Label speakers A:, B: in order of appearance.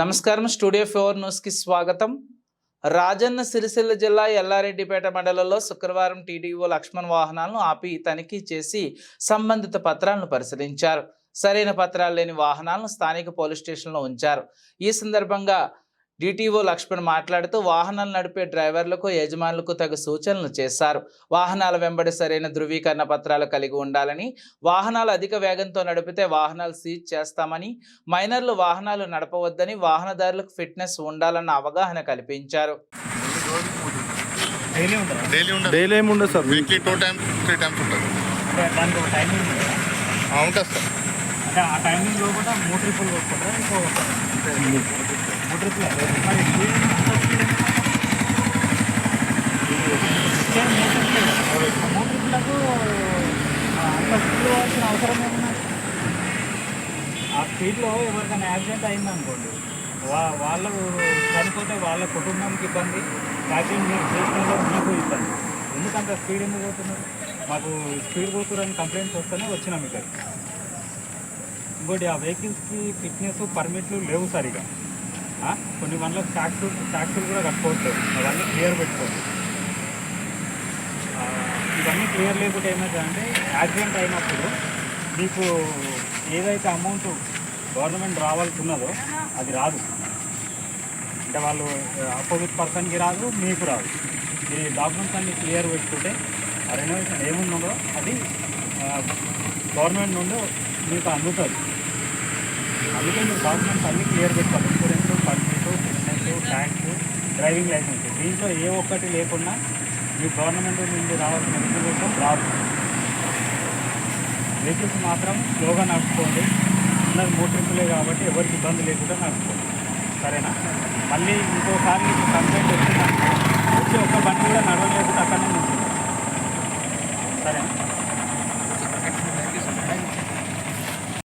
A: నమస్కారం. స్టూడియో 4 న్యూస్కి స్వాగతం. రాజన్న సిరిసిల్ల జిల్లా ఎల్లారెడ్డిపేట మండలంలో శుక్రవారం టీడీఓ లక్ష్మణ్ వాహనాలను ఆపి తనిఖీ చేసి సంబంధిత పత్రాలను పరిశీలించారు. సరైన పత్రాలు లేని వాహనాలను స్థానిక పోలీస్ స్టేషన్లో ఉంచారు. ఈ సందర్భంగా డిటిఓ లక్ష్మణ్ మాట్లాడుతూ వాహనాలు నడిపే డ్రైవర్లకు యజమానులకు తగు సూచనలు చేశారు. వాహనాల వెంబడి సరైన ధృవీకరణ పత్రాలు కలిగి ఉండాలని, వాహనాలు అధిక వేగంతో నడిపితే వాహనాలు సీజ్ చేస్తామని, మైనర్లు వాహనాలు నడపవద్దని, వాహనదారులకు ఫిట్నెస్ ఉండాలన్న అవగాహన కల్పించారు.
B: డైలీ ఏముండదు సార్,
C: వీక్లీ 2 times 3 times ఉంటుంది.
D: దానికి ఒక టైమింగ్ ఉందా?
C: ఉంటుంది సార్.
D: అంటే ఆ టైమింగ్లో కూడా 3 ట్రిప్పులు కొట్టుకుంటారా? ఇంకో 3 ట్రిప్పులు మరి స్పీడ్ ట్రిప్పులకు అంత స్పీడ్ పోవాల్సిన అవసరం ఏమన్నా? ఆ స్పీడ్లో ఎవరికైనా యాక్సిడెంట్ అయిందనుకోండి, వాళ్ళు చనిపోతే వాళ్ళ కుటుంబానికి ఇబ్బంది, యాక్సిడెంట్ మీరు చేసిన మీకు ఇబ్బంది. ఎందుకంత స్పీడ్ ఎందుకు పోతున్నారు? మాకు స్పీడ్ పోతున్నారని కంప్లైంట్స్ వస్తేనే వచ్చినాం ఇక్కడ. ఇంకోటి, ఆ వెహికల్స్కి ఫిట్నెస్ పర్మిట్లు లేవు సరిగా. కొన్ని వన్లకు ట్యాక్సులు కూడా కట్టుకోవట్లేదు. అవన్నీ క్లియర్ పెట్టుకోండి. ఇవన్నీ క్లియర్ లేకుంటే ఏమవుతుందంటే యాక్సిడెంట్ అయినప్పుడు మీకు ఏదైతే అమౌంట్ గవర్నమెంట్ రావాల్సి ఉన్నదో అది రాదు. అంటే వాళ్ళు అపోజిట్ పర్సన్కి రాదు, మీకు రాదు. ఈ డాక్యుమెంట్స్ అన్నీ క్లియర్ పెట్టుకుంటే ఆ రెనోవేషన్ ఏముందో అది గవర్నమెంట్ నుండి మీకు అందుతుంది. అందుకే మీరు డాక్యుమెంట్స్ అన్నీ క్లియర్ పెట్టుకోవాలి. Insurance, permit, fitness, tax, driving licence. దీంట్లో ఏ ఒక్కటి లేకుండా మీ గవర్నమెంట్ నుండి రావాల్సిన రిజర్వేషన్ రాదు. వెహికల్స్ మాత్రం స్లోగా నడుచుకోండి. ఉన్నది 3 ట్రిప్పులే కాబట్టి ఎవరికి ఇబ్బంది లేకుండా నడుచుకోండి. సరేనా? మళ్ళీ ఇంకోసారి మీకు కంప్లైంట్ వచ్చిందంటే వచ్చి ఒక్క బండి కూడా నడవలేదు